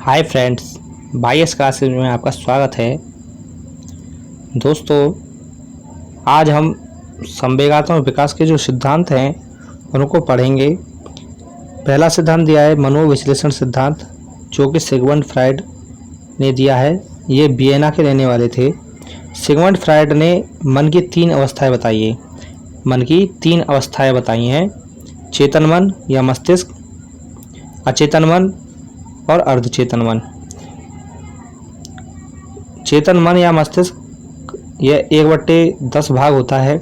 Hi friends, बाईएस classes में आपका स्वागत है। दोस्तों, आज हम संवेगात्मक विकास के जो सिद्धांत हैं उनको पढ़ेंगे। पहला सिद्धांत दिया है मनोविश्लेषण सिद्धांत, जो कि सिगमंड फ्राइड ने दिया है। ये वियना के रहने वाले थे। सिगमंड फ्राइड ने मन की 3 अवस्थाएं बताई है। मन की 3 अवस्थाएं बताई हैं: चेतन मन या मस्तिष्क, अचेतन मन और अर्धचेतन मन। चेतन मन या मस्तिष्क यह 1/10 भाग होता है।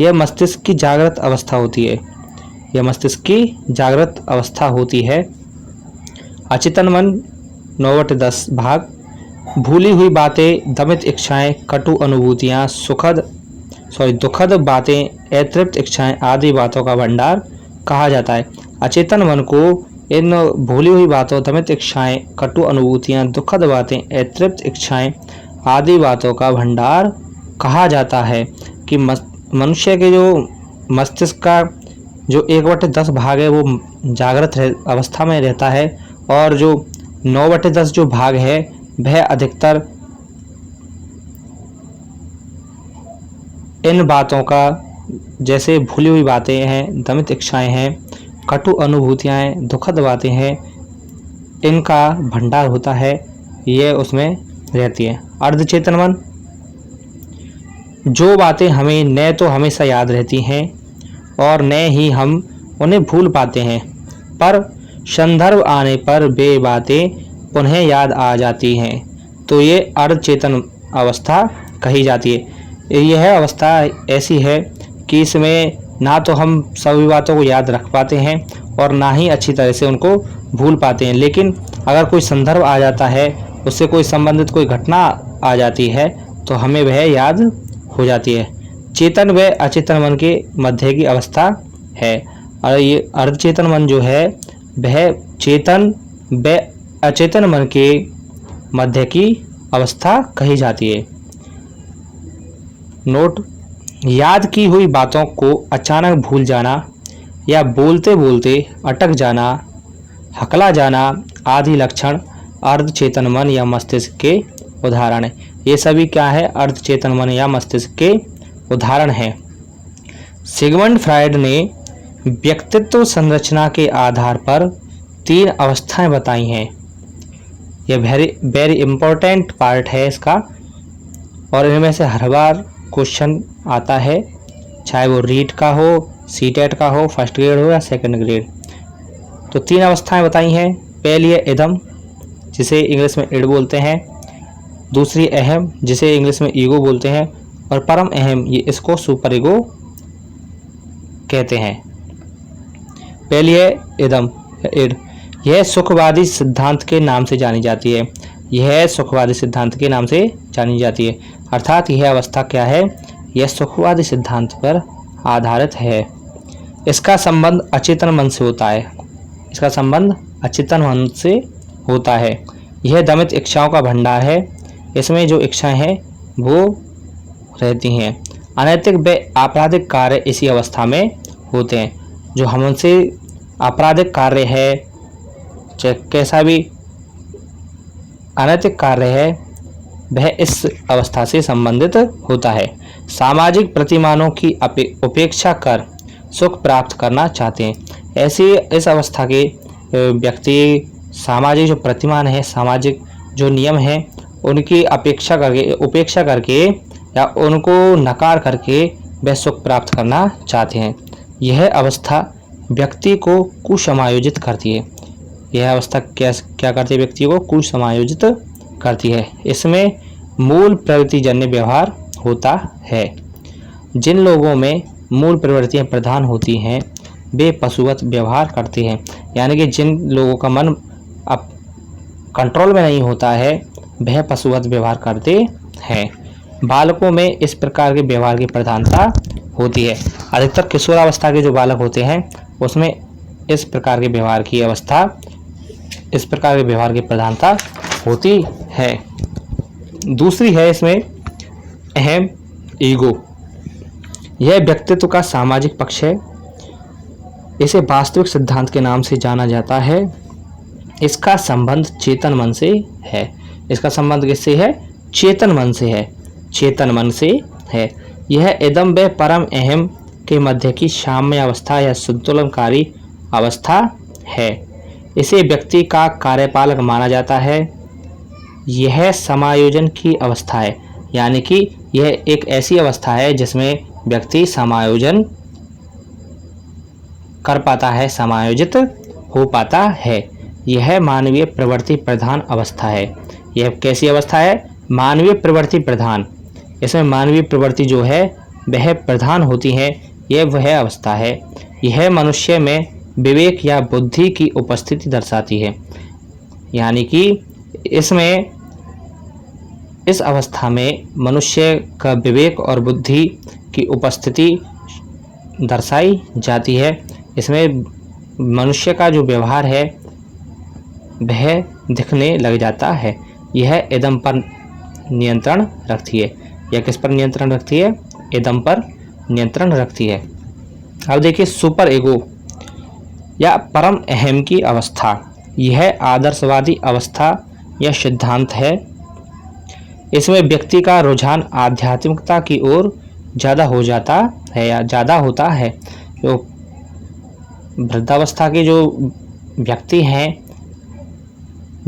यह मस्तिष्क की जागृत अवस्था होती है। यह मस्तिष्क की जागृत अवस्था होती है। अचेतन मन 9/10 भाग। भूली हुई बातें, दमित इच्छाएं, कटु अनुभूतियां, दुखद बातें, अतृप्त इच्छाएं आदि बातों का भंडार कहा जाता है। अचेतन मन को इन भूली हुई बातों, दमित इच्छाएं, कटु अनुभूतियां, दुखद बातें, अतृप्त इच्छाएं आदि बातों का भंडार कहा जाता है। कि मनुष्य के जो मस्तिष्क का जो 1/10 भाग है वो जागृत अवस्था में रहता है, और जो 9/10 जो भाग है वह अधिकतर इन बातों का, जैसे भूली हुई बातें हैं, दमित इच्छाएं हैं, कटु अनुभूतियाँ हैं, दुखद बातें हैं, इनका भंडार होता है, ये उसमें रहती है। अर्धचेतन मन, जो बातें हमें न तो हमेशा याद रहती हैं और न ही हम उन्हें भूल पाते हैं, पर संदर्भ आने पर वे बातें पुनः याद आ जाती हैं, तो ये अर्धचेतन अवस्था कही जाती है। यह अवस्था ऐसी है कि इसमें ना तो हम सभी बातों को याद रख पाते हैं और ना ही अच्छी तरह से उनको भूल पाते हैं, लेकिन अगर कोई संदर्भ आ जाता है, उससे कोई संबंधित कोई घटना आ जाती है, तो हमें वह याद हो जाती है। चेतन व अचेतन मन के मध्य की अवस्था है, और ये अर्धचेतन मन जो है वह चेतन व अचेतन मन के मध्य की अवस्था कही जाती है। नोट: याद की हुई बातों को अचानक भूल जाना या बोलते बोलते अटक जाना, हकला जाना आदि लक्षण अर्धचेतन मन या मस्तिष्क के उदाहरण हैं। ये सभी क्या है? अर्धचेतन मन या मस्तिष्क के उदाहरण हैं। सिगमंड फ्राइड ने व्यक्तित्व संरचना के आधार पर 3 अवस्थाएं बताई हैं। यह वेरी इंपॉर्टेंट पार्ट है इसका, और इनमें से हर बार क्वेश्चन आता है, चाहे वो रीट का हो, सीटेट का हो, फर्स्ट ग्रेड हो या सेकंड ग्रेड। तो 3 अवस्थाएं बताई हैं। पहली है इदम, जिसे इंग्लिश में इड बोलते हैं। दूसरी अहम, जिसे इंग्लिश में ईगो बोलते हैं। और परम अहम, ये इसको सुपर ईगो कहते हैं। पहली है इदम, इड। यह सुखवादी सिद्धांत के नाम से जानी जाती है। यह सुखवादी सिद्धांत के नाम से जानी जाती है, अर्थात यह अवस्था क्या है? यह सुखवादी सिद्धांत पर आधारित है। इसका संबंध अचेतन मन से होता है। इसका संबंध अचेतन मन से होता है। यह दमित इच्छाओं का भंडार है। इसमें जो इच्छाएं हैं वो रहती हैं। अनैतिक व आपराधिक कार्य इसी अवस्था में होते हैं। जो हमसे आपराधिक कार्य है, चाहे कैसा भी अनैतिक कार्य है, वह इस अवस्था से संबंधित होता है। सामाजिक प्रतिमानों की उपेक्षा कर सुख प्राप्त करना चाहते हैं। ऐसी इस अवस्था के व्यक्ति सामाजिक जो प्रतिमान है, सामाजिक जो नियम है, उनकी उपेक्षा करके या उनको नकार करके वह सुख प्राप्त करना चाहते हैं। यह अवस्था व्यक्ति को कुसमायोजित करती है। यह अवस्था क्या करती है? व्यक्ति को कुसमायोजित करती है। इसमें मूल प्रवृत्तिजन्य व्यवहार होता है। जिन लोगों में मूल प्रवृत्तियां प्रधान होती हैं वे पशुवत व्यवहार करते हैं। यानी कि जिन लोगों का मन अब कंट्रोल में नहीं होता है वह पशुवत व्यवहार करते हैं। बालकों में इस प्रकार के व्यवहार की प्रधानता होती है। अधिकतर किशोरावस्था के जो बालक होते हैं उसमें इस प्रकार के व्यवहार की प्रधानता होती है। दूसरी है इसमें अहम, ईगो। यह व्यक्तित्व का सामाजिक पक्ष है। इसे वास्तविक सिद्धांत के नाम से जाना जाता है। इसका संबंध चेतन मन से है। इसका संबंध किससे है? चेतन मन से है, चेतन मन से है। यह इदम व परम अहम के मध्य की साम्य अवस्था या संतुलनकारी अवस्था है। इसे व्यक्ति का कार्यपालक माना जाता है। यह समायोजन की अवस्था है, यानी कि यह एक ऐसी अवस्था है जिसमें व्यक्ति समायोजन कर पाता है, समायोजित हो पाता है। यह मानवीय प्रवृत्ति प्रधान अवस्था है। यह कैसी अवस्था है? मानवीय प्रवृत्ति प्रधान। इसमें मानवीय प्रवृत्ति जो है वह प्रधान होती है, यह वह अवस्था है। यह मनुष्य में विवेक या बुद्धि की उपस्थिति दर्शाती है, यानी कि इसमें इस अवस्था में मनुष्य का विवेक और बुद्धि की उपस्थिति दर्शाई जाती है। इसमें मनुष्य का जो व्यवहार है वह दिखने लग जाता है। यह इदम पर नियंत्रण रखती है। यह किस पर नियंत्रण रखती है? इदम पर नियंत्रण रखती है। अब देखिए सुपर ईगो या परम अहम की अवस्था। यह आदर्शवादी अवस्था या सिद्धांत है। इसमें व्यक्ति का रुझान आध्यात्मिकता की ओर ज़्यादा हो जाता है या ज़्यादा होता है। जो वृद्धावस्था के जो व्यक्ति हैं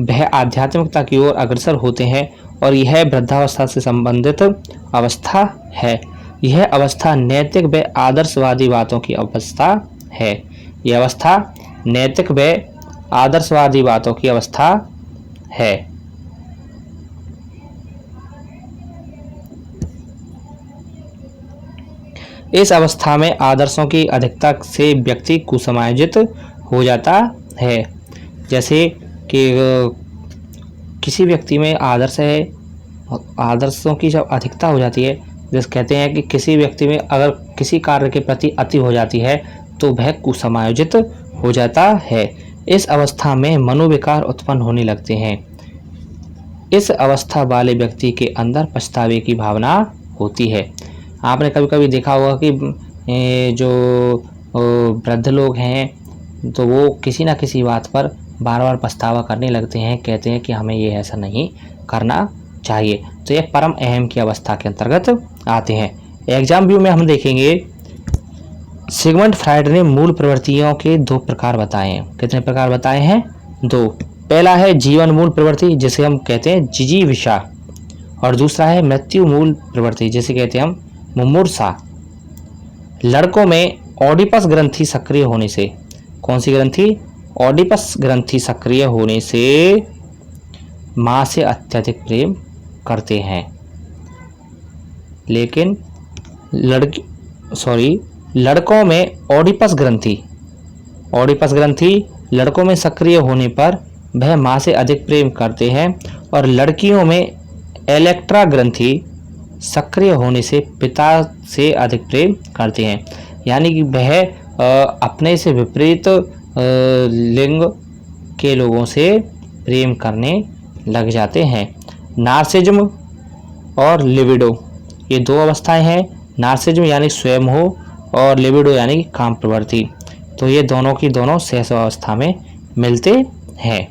वह आध्यात्मिकता की ओर अग्रसर होते हैं और यह वृद्धावस्था से संबंधित अवस्था है। यह अवस्था नैतिक व आदर्शवादी बातों की अवस्था है। यह अवस्था नैतिक व आदर्शवादी बातों की अवस्था है। इस अवस्था में आदर्शों की अधिकता से व्यक्ति कुसमायोजित हो जाता है। जैसे कि किसी व्यक्ति में आदर्श है, आदर्शों की जब अधिकता हो जाती है, जैसे कहते हैं कि किसी व्यक्ति में अगर किसी कार्य के प्रति अति हो जाती है तो वह कुसमायोजित हो जाता है। इस अवस्था में मनोविकार उत्पन्न होने लगते हैं। इस अवस्था वाले व्यक्ति के अंदर पछतावे की भावना होती है। आपने कभी कभी देखा होगा कि जो वृद्ध लोग हैं तो वो किसी ना किसी बात पर बार बार पछतावा करने लगते हैं, कहते हैं कि हमें ये ऐसा नहीं करना चाहिए। तो ये परम अहम की अवस्था के अंतर्गत आते हैं। एग्जाम व्यू में हम देखेंगे सिगमंड फ्रायड ने मूल प्रवृत्तियों के 2 प्रकार बताए हैं। कितने प्रकार बताए हैं? 2। पहला है जीवन मूल प्रवृत्ति, जिसे हम कहते हैं जिजीविषा, और दूसरा है मृत्यु मूल प्रवृत्ति, जिसे कहते हैं हम मुमूर्षा। लड़कों में ऑडिपस ग्रंथि सक्रिय होने से, कौन सी ग्रंथि? ऑडिपस ग्रंथि सक्रिय होने से मां से अत्यधिक प्रेम करते हैं। लेकिन लड़कों में ऑडिपस ग्रंथि लड़कों में सक्रिय होने पर वह मां से अधिक प्रेम करते हैं, और लड़कियों में इलेक्ट्रा ग्रंथि सक्रिय होने से पिता से अधिक प्रेम करते हैं। यानी कि वह अपने से विपरीत लिंग के लोगों से प्रेम करने लग जाते हैं। नार्सिज्म और लिबिडो, ये 2 अवस्थाएं हैं। नार्सिज्म यानी स्वयंमोह और लिबिडो यानी काम प्रवृत्ति। तो ये दोनों की दोनों सहस्वावस्था में मिलते हैं।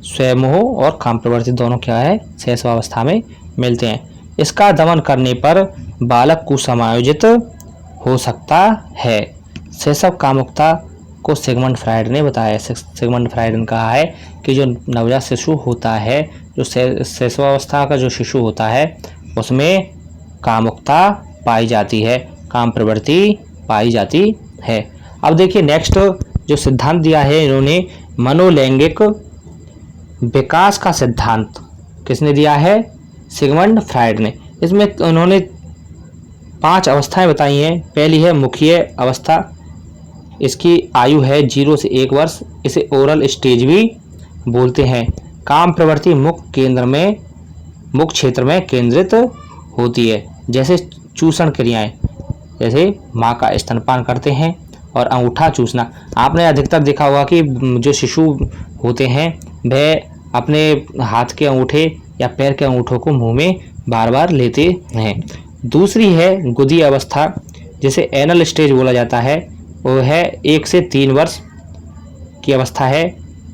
स्वयंमोह और काम प्रवृत्ति दोनों क्या है? सहस्वावस्था में मिलते हैं। इसका दमन करने पर बालक कुसमायोजित हो सकता है। शैशव कामुकता को सिगमंड फ्रायड ने बताया। सिगमंड फ्रायड ने कहा है कि जो नवजात शिशु होता है, जो शैशवावस्था का जो शिशु होता है, उसमें कामुकता पाई जाती है, काम प्रवृत्ति पाई जाती है। अब देखिए नेक्स्ट जो सिद्धांत दिया है इन्होंने, मनोलैंगिक विकास का सिद्धांत किसने दिया है? सिगमंड फ्रायड ने। इसमें उन्होंने 5 अवस्थाएं बताई हैं। पहली है मुखीय अवस्था, इसकी आयु है 0 से 1 वर्ष। इसे ओरल स्टेज भी बोलते हैं। काम प्रवृत्ति मुख क्षेत्र में केंद्रित होती है, जैसे चूषण क्रियाएं, जैसे माँ का स्तनपान करते हैं और अंगूठा चूसना। आपने अधिकतर देखा होगा कि जो शिशु होते हैं वह अपने हाथ के अंगूठे या पैर के अंगूठों को मुंह में बार बार लेते हैं। दूसरी है गुदी अवस्था, जिसे एनल स्टेज बोला जाता है। वो है 1 से 3 वर्ष। की अवस्था है।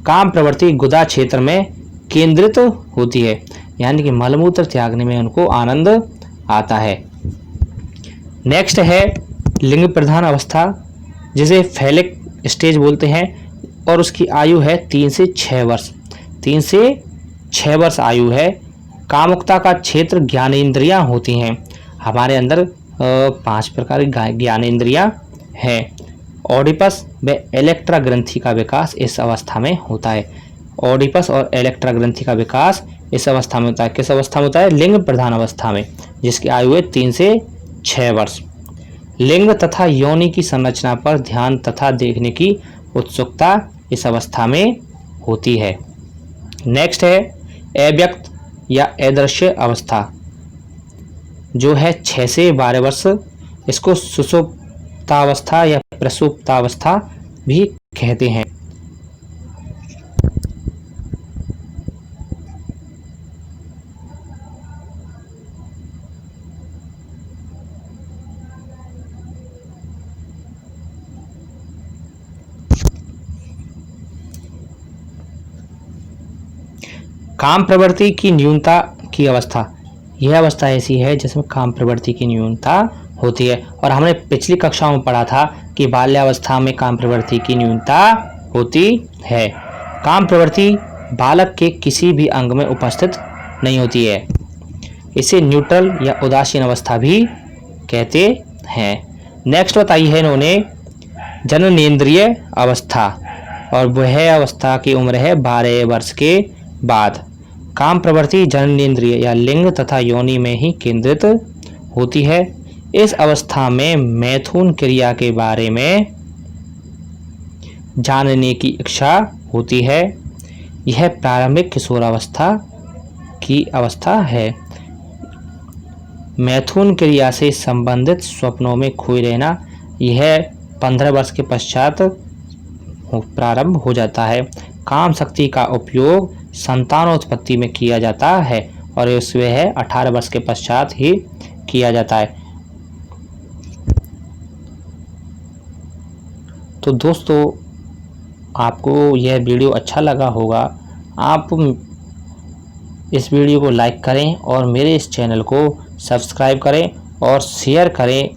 काम प्रवृत्ति गुदा क्षेत्र में केंद्रित होती है, यानी कि मलमूत्र त्यागने में उनको आनंद आता है। नेक्स्ट है लिंग प्रधान अवस्था, जिसे फैलिक स्टेज बोलते हैं, और उसकी आयु है 3 से 6 वर्ष। 3 से 6 वर्ष आयु है। कामुकता का क्षेत्र ज्ञानेंद्रियां होती हैं। हमारे अंदर 5 प्रकार की ज्ञानेंद्रियां हैं। ऑडिपस व इलेक्ट्रा ग्रंथि का विकास इस अवस्था में होता है। ऑडिपस और इलेक्ट्रा ग्रंथि का विकास इस अवस्था में होता है। किस अवस्था में होता है? लिंग प्रधान अवस्था में, जिसकी आयु है 3 से 6 वर्ष। लिंग तथा योनि की संरचना पर ध्यान तथा देखने की उत्सुकता इस अवस्था में होती है। नेक्स्ट है अव्यक्त या अदृश्य अवस्था, जो है 6 से 12 वर्ष। इसको सुषुप्तावस्था या प्रसुप्तावस्था भी कहते हैं। काम प्रवृत्ति की न्यूनता की अवस्था, यह अवस्था ऐसी है जिसमें काम प्रवृत्ति की न्यूनता होती है। और हमने पिछली कक्षाओं में पढ़ा था कि बाल्यावस्था में काम प्रवृत्ति की न्यूनता होती है। काम प्रवृत्ति बालक के किसी भी अंग में उपस्थित नहीं होती है। इसे न्यूट्रल या उदासीन अवस्था भी कहते हैं। नेक्स्ट बताई है इन्होंने जननेंद्रिय अवस्था, और वह अवस्था की उम्र है 12 वर्ष के बाद। काम प्रवृत्ति जननेंद्रिय या लिंग तथा योनि में ही केंद्रित होती है। इस अवस्था में मैथुन क्रिया के बारे में जानने की इच्छा होती है। यह प्रारंभिक किशोरावस्था की अवस्था है। मैथुन क्रिया से संबंधित स्वप्नों में खोए रहना, यह 15 वर्ष के पश्चात प्रारंभ हो जाता है। काम शक्ति का उपयोग संतानोत्पत्ति में किया जाता है, और इसमें है 18 वर्ष के पश्चात ही किया जाता है। तो दोस्तों, आपको यह वीडियो अच्छा लगा होगा। आप इस वीडियो को लाइक करें और मेरे इस चैनल को सब्सक्राइब करें और शेयर करें